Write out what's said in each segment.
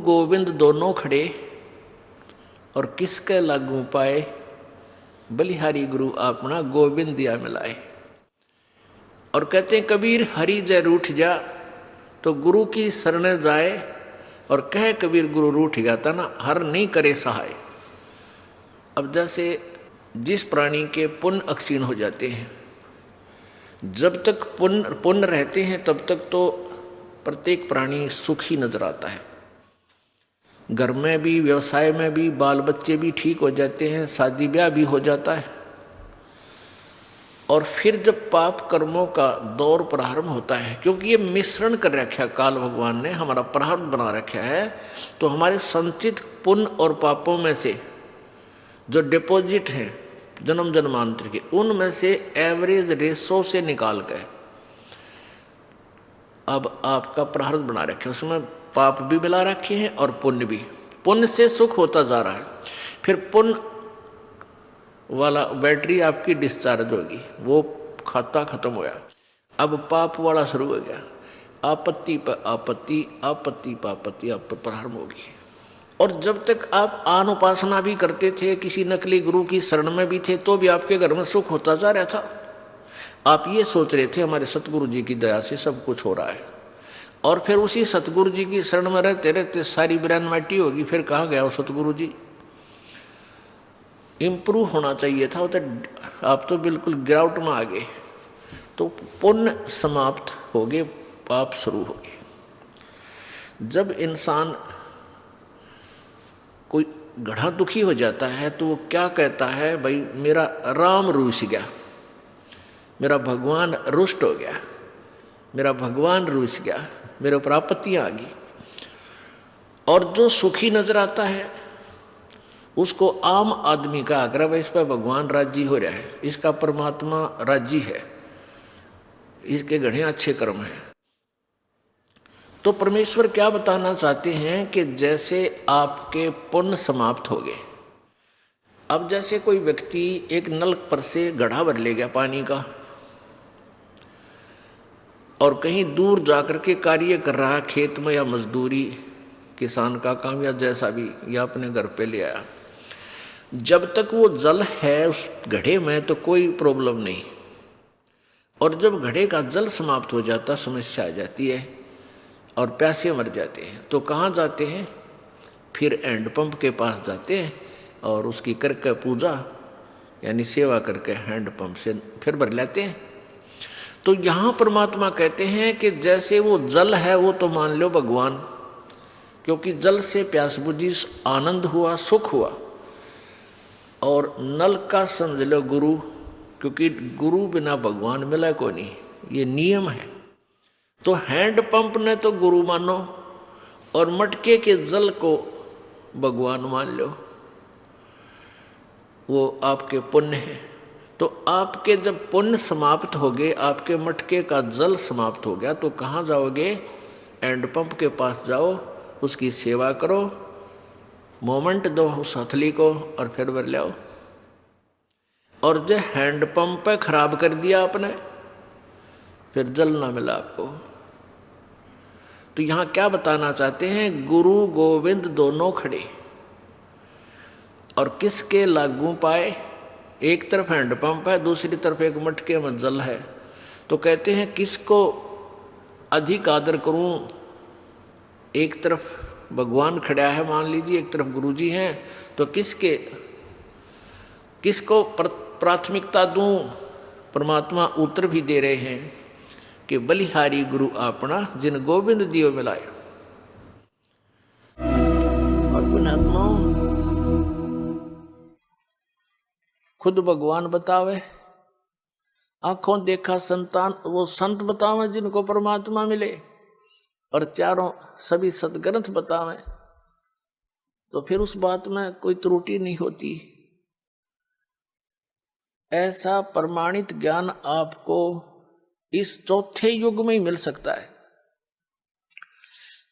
गोविंद दोनों खड़े और किसके लागू पाए, बलिहारी गुरु अपना गोविंद दिया मिलाए। और कहते हैं कबीर हरि जय रूठ जा, तो गुरु की शरण जाए और कहे कबीर गुरु रूठ गया था ना, हर नहीं करे सहाय। अब जैसे जिस प्राणी के पुण्य अक्षीण हो जाते हैं, जब तक पुण्य रहते हैं तब तक तो प्रत्येक प्राणी सुखी नजर आता है। घर में भी, व्यवसाय में भी, बाल बच्चे भी ठीक हो जाते हैं, शादी ब्याह भी हो जाता है। और फिर जब पाप कर्मों का दौर प्रारंभ होता है, क्योंकि ये मिश्रण कर रखा है काल भगवान ने, हमारा प्रारब्ध बना रखा है, तो हमारे संचित पुण्य और पापों में से जो डिपॉजिट हैं जन्म जन्मांतर के, उनमें से एवरेज रेशो से निकाल के अब आपका प्रारब्ध बना रखे, उसमें पाप भी मिला रखे हैं और पुण्य भी। पुण्य से सुख होता जा रहा है, फिर पुण्य वाला बैटरी आपकी डिस्चार्ज होगी, वो खाता खत्म होया, अब पाप वाला शुरू हो गया, आपत्ति पर आपत्ति, आपत्ति पर आपत्ति आप पर प्रारंभ होगी। और जब तक आप आन उपासना भी करते थे, किसी नकली गुरु की शरण में भी थे, तो भी आपके घर में सुख होता जा रहा था। आप ये सोच रहे थे हमारे सतगुरु जी की दया से सब कुछ हो रहा है, और फिर उसी सतगुरु जी की शरण में रहते रहते सारी ब्रेन माटी होगी, फिर कहाँ गया वो सतगुरु जी। इम्प्रूव होना चाहिए था, तो आप तो बिल्कुल गिरावट में आ गए। तो पुण्य समाप्त हो गए, पाप शुरू हो गए। जब इंसान कोई गधा दुखी हो जाता है तो वो क्या कहता है, भाई मेरा राम रूठ गया, मेरा भगवान रुष्ट हो गया, मेरा भगवान रूठ गया, मेरे ऊपर आपत्तियां आ गई। और जो सुखी नजर आता है उसको आम आदमी का आग्रह, इस पर भगवान राजी हो रहा है, इसका परमात्मा राजी है, इसके घणे अच्छे कर्म हैं। तो परमेश्वर क्या बताना चाहते हैं कि जैसे आपके पुण्य समाप्त हो गए, अब जैसे कोई व्यक्ति एक नल पर से घड़ा भर ले गया पानी का और कहीं दूर जाकर के कार्य कर रहा, खेत में या मजदूरी, किसान का काम या जैसा भी, या अपने घर पे ले आया, जब तक वो जल है उस घड़े में तो कोई प्रॉब्लम नहीं। और जब घड़े का जल समाप्त हो जाता, समस्या आ जाती है और प्यासे मर जाते हैं, तो कहाँ जाते हैं, फिर हैंडपंप के पास जाते हैं और उसकी करके पूजा यानी सेवा करके हैंडपंप से फिर भर लेते हैं। तो यहाँ परमात्मा कहते हैं कि जैसे वो जल है वो तो मान लो भगवान, क्योंकि जल से प्यास बुझी, आनंद हुआ, सुख हुआ। और नल का समझ लो गुरु, क्योंकि गुरु बिना भगवान मिला को नहीं, ये नियम है। तो हैंडपंप ने तो गुरु मानो और मटके के जल को भगवान मान लो, वो आपके पुण्य है। तो आपके जब पुण्य समाप्त हो गए, आपके मटके का जल समाप्त हो गया, तो कहाँ जाओगे, हैंडपंप के पास जाओ, उसकी सेवा करो, मोमेंट दो उस हथली को और फिर भर ले आओ। और जो हैंडपंप पे खराब कर दिया आपने, फिर जल ना मिला आपको। तो यहाँ क्या बताना चाहते हैं, गुरु गोविंद दोनों खड़े और किसके लागू पाए, एक तरफ हैंडपंप है, दूसरी तरफ एक मटके में जल है। तो कहते हैं किसको अधिक आदर करूं, एक तरफ भगवान खड़ा है मान लीजिए, एक तरफ गुरु जी हैं, तो किसको प्राथमिकता दूं। परमात्मा उत्तर भी दे रहे हैं कि बलिहारी गुरु अपना जिन गोविंद दियो मिलाए। और पुण्यात्माओं, खुद भगवान बतावे, आंखों देखा संतान, वो संत बतावे जिनको परमात्मा मिले, और चारों सभी सदग्रंथ बतावे, तो फिर उस बात में कोई त्रुटि नहीं होती। ऐसा प्रमाणित ज्ञान आपको इस चौथे युग में ही मिल सकता है,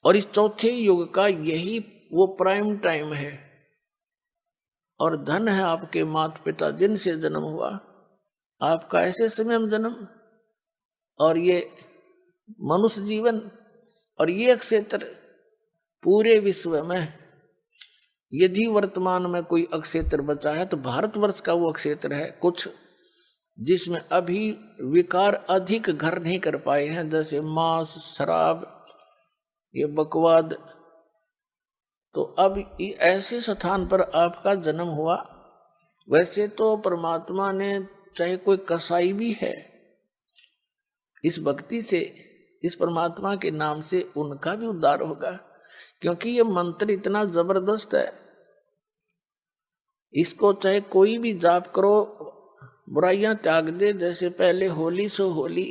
और इस चौथे युग का यही वो प्राइम टाइम है। और धन है आपके माता पिता जिनसे जन्म हुआ, आपका ऐसे समय में जन्म, और ये मनुष्य जीवन और ये क्षेत्र पूरे विश्व में यदि वर्तमान में कोई अक्षेत्र बचा है तो भारतवर्ष का वो अक्षेत्र है कुछ जिसमें अभी विकार अधिक घर नहीं कर पाए हैं, जैसे मांस, शराब, ये बकवाद। तो अब ऐसे स्थान पर आपका जन्म हुआ। वैसे तो परमात्मा ने, चाहे कोई कसाई भी है, इस भक्ति से, इस परमात्मा के नाम से उनका भी उद्धार होगा, क्योंकि ये मंत्र इतना जबरदस्त है। इसको चाहे कोई भी जाप करो, बुराइयां त्याग दे, जैसे पहले होली सो होली,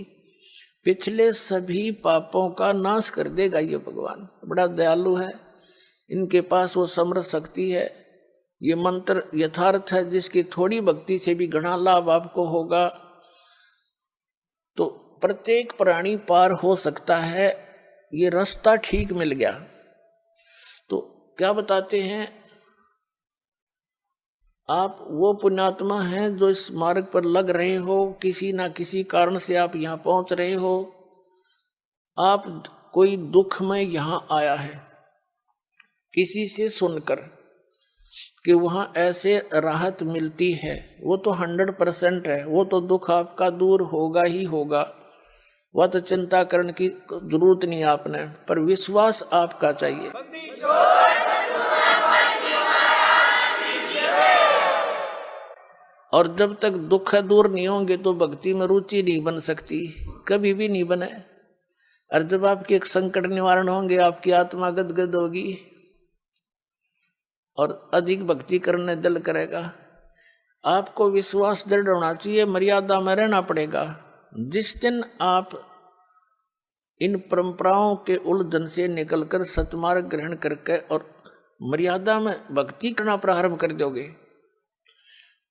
पिछले सभी पापों का नाश कर देगा ये भगवान। बड़ा दयालु है, इनके पास वो समर्थ शक्ति है। ये मंत्र यथार्थ है, जिसकी थोड़ी भक्ति से भी घना लाभ आपको होगा। तो प्रत्येक प्राणी पार हो सकता है, ये रास्ता ठीक मिल गया। तो क्या बताते हैं, आप वो पुण्यात्मा हैं जो इस मार्ग पर लग रहे हो, किसी ना किसी कारण से आप यहाँ पहुंच रहे हो। आप कोई दुख में यहाँ आया है, किसी से सुनकर कि वहाँ ऐसे राहत मिलती है, वो तो 100% है, वो तो दुख आपका दूर होगा ही होगा। वह तो चिंता करने की जरूरत नहीं आपने, पर विश्वास आपका चाहिए। और जब तक दुख दूर नहीं होंगे तो भक्ति में रुचि नहीं बन सकती, कभी भी नहीं बने। और जब आपके एक संकट निवारण होंगे, आपकी आत्मा गदगद होगी और अधिक भक्ति करने दिल करेगा। आपको विश्वास दृढ़ होना चाहिए, मर्यादा में रहना पड़ेगा। जिस दिन आप इन परंपराओं के उलझन से निकलकर सतमार्ग ग्रहण करके और मर्यादा में भक्ति करना प्रारंभ कर दोगे,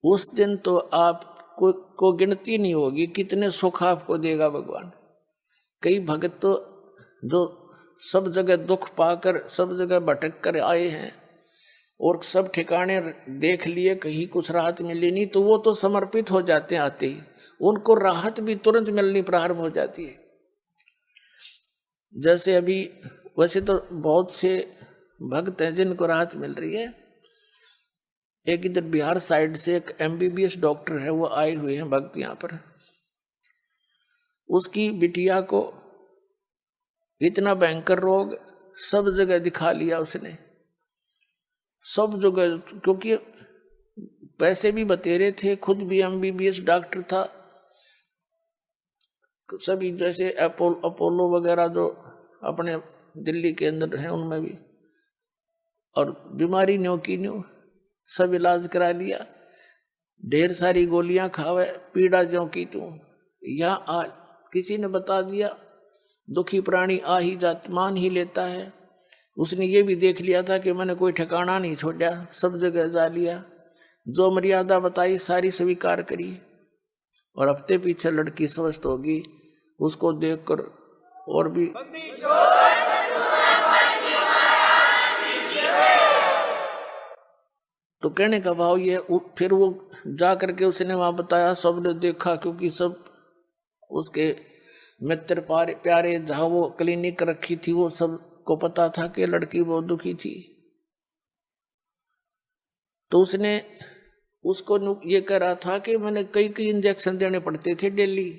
उस दिन तो आपको गिनती नहीं होगी कितने सुख आपको देगा भगवान। कई भक्त तो जो सब जगह दुख पाकर, सब जगह भटक कर आए हैं और सब ठिकाने देख लिए, कहीं कुछ राहत मिली नहीं, तो वो तो समर्पित हो जाते हैं आते ही, उनको राहत भी तुरंत मिलनी प्रारंभ हो जाती है। जैसे अभी वैसे तो बहुत से भक्त हैं जिनको राहत मिल रही है। एक इधर बिहार साइड से एक MBBS डॉक्टर है, वो आए हुए हैं भक्त यहाँ पर। उसकी बिटिया को इतना भयंकर रोग, सब जगह दिखा लिया उसने, सब जगह, क्योंकि पैसे भी बतेरे थे, खुद भी MBBS डॉक्टर था। सभी जैसे अपोलो वगैरह जो अपने दिल्ली के अंदर हैं उनमें भी, और बीमारी न्यो की न्यो सब इलाज करा लिया, ढेर सारी गोलियां खावे, पीड़ा ज्यों की तू। यहाँ किसी ने बता दिया दुखी प्राणी आ ही जात, मान ही लेता है। उसने ये भी देख लिया था कि मैंने कोई ठिकाना नहीं छोड़ा, सब जगह जा लिया, जो मर्यादा बताई सारी स्वीकार करी। और हफ्ते पीछे लड़की स्वस्थ होगी, उसको देखकर और भी तो कहने का भाव ये। फिर वो जा करके उसने वहां बताया, सबने देखा, क्योंकि सब उसके मित्र प्यारे जहाँ वो क्लिनिक रखी थी वो सब को पता था कि लड़की बहुत दुखी थी। तो उसने उसको ये कह रहा था कि मैंने कई इंजेक्शन देने पड़ते थे डेली,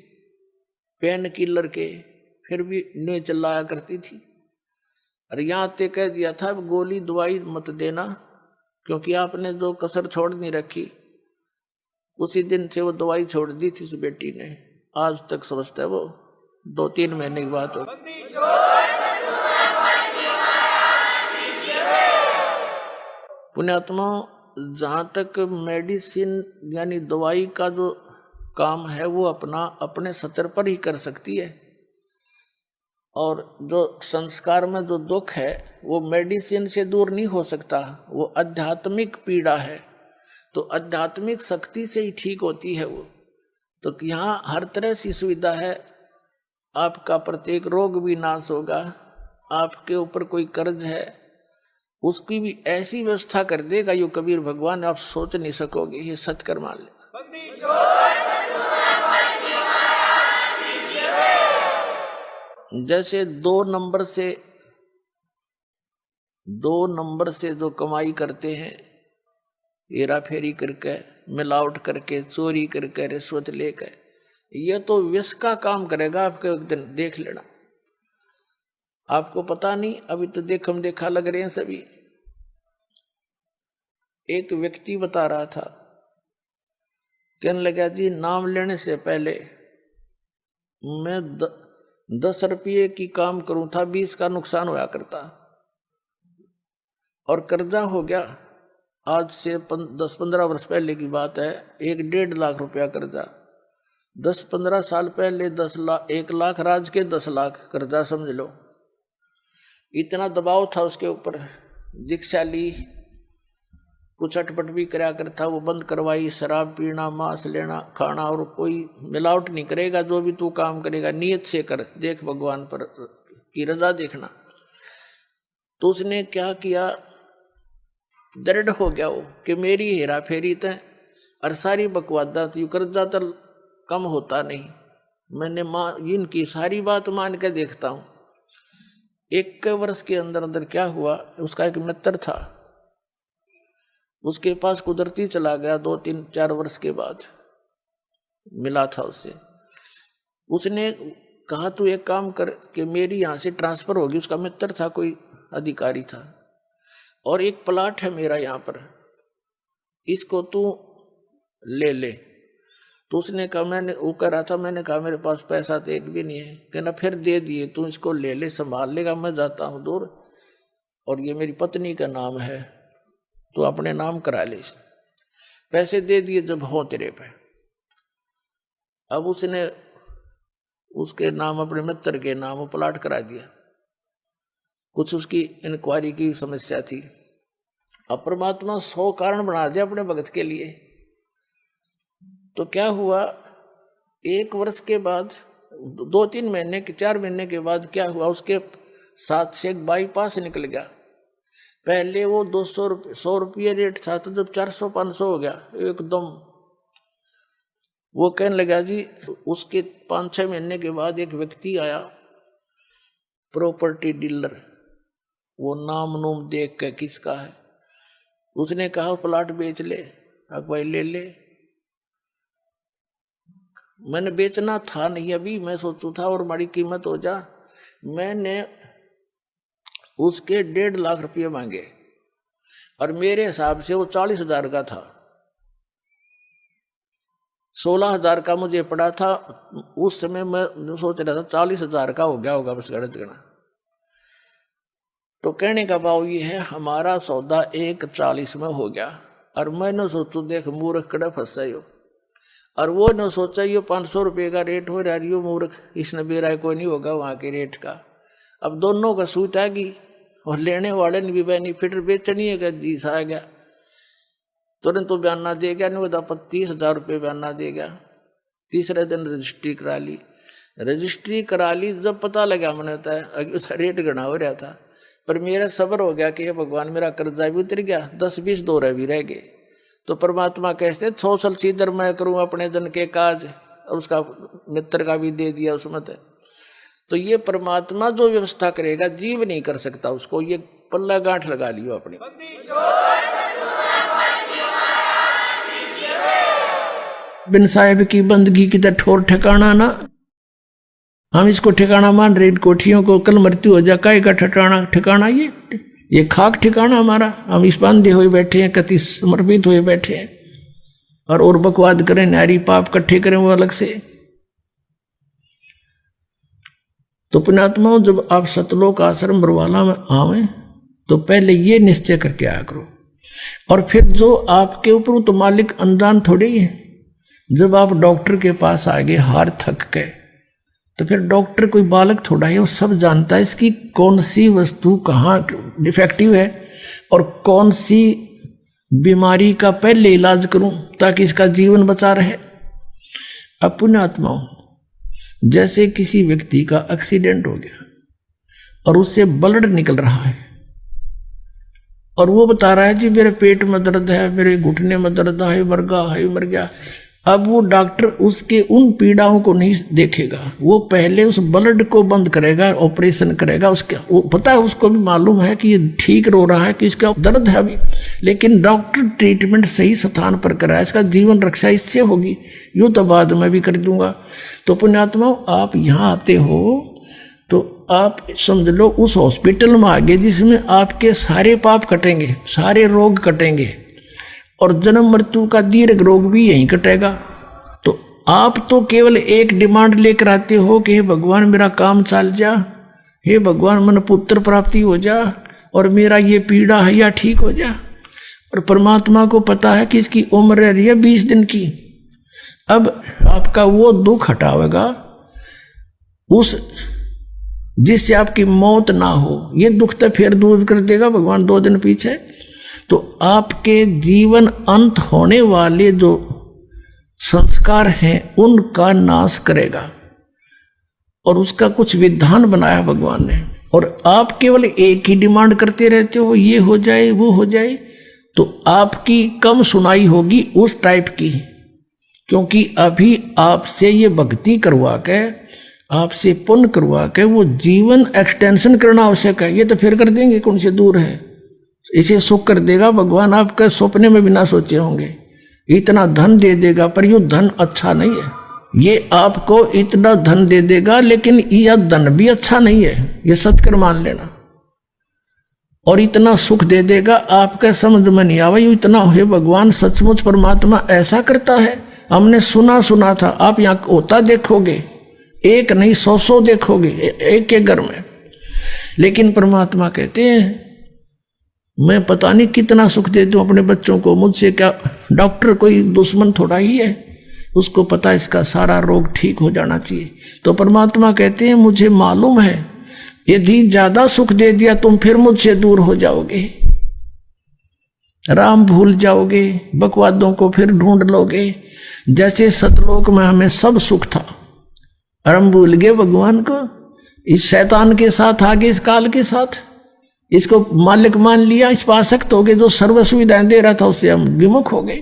पेन किलर के, फिर भी नहीं चिल्लाया करती थी। और यहाँ तक कह दिया था गोली दवाई मत देना, क्योंकि आपने जो कसर छोड़ नहीं रखी। उसी दिन से वो दवाई छोड़ दी थी उस बेटी ने, आज तक स्वस्थ है वो, 2-3 महीने की बात हो। पुण्यात्मा, जहाँ तक मेडिसिन यानी दवाई का जो काम है वो अपने स्तर पर ही कर सकती है, और जो संस्कार में जो दुख है वो मेडिसिन से दूर नहीं हो सकता, वो आध्यात्मिक पीड़ा है, तो आध्यात्मिक शक्ति से ही ठीक होती है वो। तो यहाँ हर तरह से सुविधा है, आपका प्रत्येक रोग भी नाश होगा। आपके ऊपर कोई कर्ज है उसकी भी ऐसी व्यवस्था कर देगा यो कबीर भगवान, आप सोच नहीं सकोगे। ये सत्कर मान ले। जैसे 2 नंबर से 2 नंबर से जो कमाई करते हैं, हेरा फेरी करके, मिलावट करके, चोरी करके, रिश्वत लेकर, ये तो विष का काम करेगा आपके, एक दिन देख लेना। आपको पता नहीं, अभी तो देखम देखा लग रहे हैं सभी। एक व्यक्ति बता रहा था, कहने लगा जी नाम लेने से पहले मैं 10 रुपये की काम करूं था, 20 का नुकसान होया करता, और कर्जा हो गया। आज से 10-15 वर्ष पहले की बात है, 1-1.5 लाख रुपया कर्जा। 10-15 साल पहले 1 लाख राज के 10 लाख कर्जा, समझ लो। इतना दबाव था उसके ऊपर, दीक्षा ली, कुछ अटपट भी कराया करता, वो बंद करवाई, शराब पीना, मांस लेना, खाना, और कोई मिलावट नहीं करेगा, जो भी तू काम करेगा नियत से कर, देख भगवान पर की रजा देखना। तो उसने क्या किया, दृढ़ हो गया वो कि मेरी हेरा फेरी तय और सारी बकवादा थी, कर्जा तो कम होता नहीं। मैंने इनकी सारी बात मान के देखता हूँ। 1 वर्ष के अंदर अंदर क्या हुआ, उसका एक मित्र था, उसके पास कुदरती चला गया। 2-3-4 वर्ष के बाद मिला था उससे। उसने कहा तू एक काम कर कि मेरी यहाँ से ट्रांसफर होगी। उसका मित्र था, कोई अधिकारी था, और एक प्लाट है मेरा यहाँ पर, इसको तू ले ले। तो उसने कहा, मैंने वो कह रहा था, मैंने कहा मेरे पास पैसा तो एक भी नहीं है। कहना फिर दे दिए, तू इसको ले ले, संभाल लेगा, मैं जाता हूँ दूर, और ये मेरी पत्नी का नाम है, तो अपने नाम करा ले। पैसे दे दिए जब हो तेरे पे। अब उसने उसके नाम, अपने मित्र के नाम वो प्लाट करा दिया। कुछ उसकी इंक्वायरी की समस्या थी। अब परमात्मा 100 कारण बना दिया अपने भगत के लिए। तो क्या हुआ, 1 वर्ष के बाद, 2-3 महीने के, 4 महीने के बाद क्या हुआ, उसके साथ से एक बाईपास निकल गया। पहले वो 100 रुपये रेट था, तो जब 400-500 हो गया एकदम। वो कहने लगा जी, उसके 5-6 महीने के बाद एक व्यक्ति आया, प्रॉपर्टी डीलर, वो नाम नूम देख के किसका है, उसने कहा प्लाट बेच ले। भाई ले ले। मैंने बेचना था नहीं अभी, मैं सोचू था और बड़ी कीमत हो जा। मैंने उसके 1.5 लाख रुपये मांगे, और मेरे हिसाब से वो 40,000 का था। 16,000 का मुझे पड़ा था उस समय। मैं सोच रहा था 40,000 का हो गया होगा, बस गणित गणा। तो कहने का भाव ये है, हमारा सौदा 1.40 में हो गया, और मैंने सोचू देख मूर्ख कड़े फंसा हो, और वो न सोचा ये 500 रुपये का रेट हो रहा है, यो मूर्ख, इसने बेरा कोई नहीं होगा वहाँ के रेट का। अब दोनों का सूत आ गई, और लेने वाले ने भी बेनिफिट, बेचनी है का जीस आ गया। तुरंत तो बयाना दे गया, नहीं होता 30,000 रुपये बयाना दे गया। तीसरे दिन रजिस्ट्री करा ली। रजिस्ट्री करा ली, जब पता लगा मैंने होता है उसका रेट गणा हो रहा था, पर मेरा सब्र हो गया कि हे भगवान मेरा कर्जा भी उतर गया, 10-20 दौरे भी रह गए। तो परमात्मा कहते 100 साल सीधर मैं करूँ अपने जन के काज, और उसका मित्र का भी दे दिया उसमें। तो ये परमात्मा जो व्यवस्था करेगा, जीव नहीं कर सकता उसको। ये पल्ला गांठ लगा लियो अपनी। बिन साहेब की बंदगी की तो ठोर ठिकाना ना, हम इसको ठिकाना मान रहे। कोठियों को कल मृत्यु हो जाए, काय का ठिकाना ये खाक ठिकाना हमारा। हम इस बांधे हुए बैठे हैं, कति समर्पित हुए बैठे हैं, और बकवाद करें, नारी पाप इकट्ठे करें वो अलग से। तो पुण्यात्माओं, जब आप सतलोक आश्रम बरवाला में आवे तो पहले ये निश्चय करके आया करो। और फिर जो आपके ऊपर तो मालिक अनजान थोड़े ही है। जब आप डॉक्टर के पास आ गए हार थक के, तो फिर डॉक्टर कोई बालक थोड़ा है, वो सब जानता है इसकी कौन सी वस्तु कहाँ डिफेक्टिव है, और कौन सी बीमारी का पहले इलाज करूं ताकि इसका जीवन बचा रहे। अब पुण्यात्माओं, जैसे किसी व्यक्ति का एक्सीडेंट हो गया और उससे ब्लड निकल रहा है, और वो बता रहा है जी मेरे पेट में दर्द है, मेरे घुटने में दर्द है, मर गया। अब वो डॉक्टर उसके उन पीड़ाओं को नहीं देखेगा, वो पहले उस ब्लड को बंद करेगा, ऑपरेशन करेगा। उसके वो पता है, उसको भी मालूम है कि ये ठीक रो रहा है, कि इसका दर्द है अभी, लेकिन डॉक्टर ट्रीटमेंट सही स्थान पर कराए, इसका जीवन रक्षा इससे होगी, यूँ तो बाद में भी कर दूंगा। तो पुण्यात्मा, आप यहाँ आते हो तो आप समझ लो उस हॉस्पिटल में आगे जिसमें आपके सारे पाप कटेंगे, सारे रोग कटेंगे, और जन्म मृत्यु का दीर्घ रोग भी यहीं कटेगा। तो आप तो केवल एक डिमांड लेकर आते हो कि हे भगवान मेरा काम चल जा, हे भगवान मन पुत्र प्राप्ति हो जा, और मेरा ये पीड़ा है या ठीक हो जा। और परमात्मा को पता है कि इसकी उम्र रह रही है 20 दिन की। अब आपका वो दुख हटावेगा उस जिससे आपकी मौत ना हो, ये दुख तो फिर दूर कर देगा भगवान 2 दिन पीछे। तो आपके जीवन अंत होने वाले जो संस्कार हैं उनका नाश करेगा, और उसका कुछ विधान बनाया भगवान ने। और आप केवल एक ही डिमांड करते रहते हो, ये हो जाए वो हो जाए, तो आपकी कम सुनाई होगी उस टाइप की, क्योंकि अभी आपसे ये भक्ति करवा के, आपसे पुण्य करवा के वो जीवन एक्सटेंशन करना आवश्यक है। ये तो फिर कर देंगे, कौन से दूर है, इसे सुख कर देगा भगवान, आपके सपने में भी ना सोचे होंगे। इतना धन दे देगा, पर ये धन अच्छा नहीं है। ये आपको इतना धन दे देगा, लेकिन यह धन भी अच्छा नहीं है, ये सत्कर मान लेना। और इतना सुख दे देगा, आपका समझ में नहीं आवा ये इतना है। भगवान सचमुच परमात्मा ऐसा करता है, हमने सुना था। आप यहाँ होता देखोगे, एक नहीं 100 देखोगे एक के घर में। लेकिन परमात्मा कहते हैं मैं पता नहीं कितना सुख दे दूं अपने बच्चों को, मुझसे क्या। डॉक्टर कोई दुश्मन थोड़ा ही है, उसको पता इसका सारा रोग ठीक हो जाना चाहिए। तो परमात्मा कहते हैं मुझे मालूम है, यदि ज्यादा सुख दे दिया तुम फिर मुझसे दूर हो जाओगे, राम भूल जाओगे, बकवादों को फिर ढूंढ लोगे। जैसे सतलोक में हमें सब सुख था, और हम भूल गए भगवान को, इस शैतान के साथ आगे, इस काल के साथ इसको मालिक मान लिया, इस पर आसक्त हो गए, जो सर्व सुविधाएं दे रहा था उससे हम विमुख हो गए।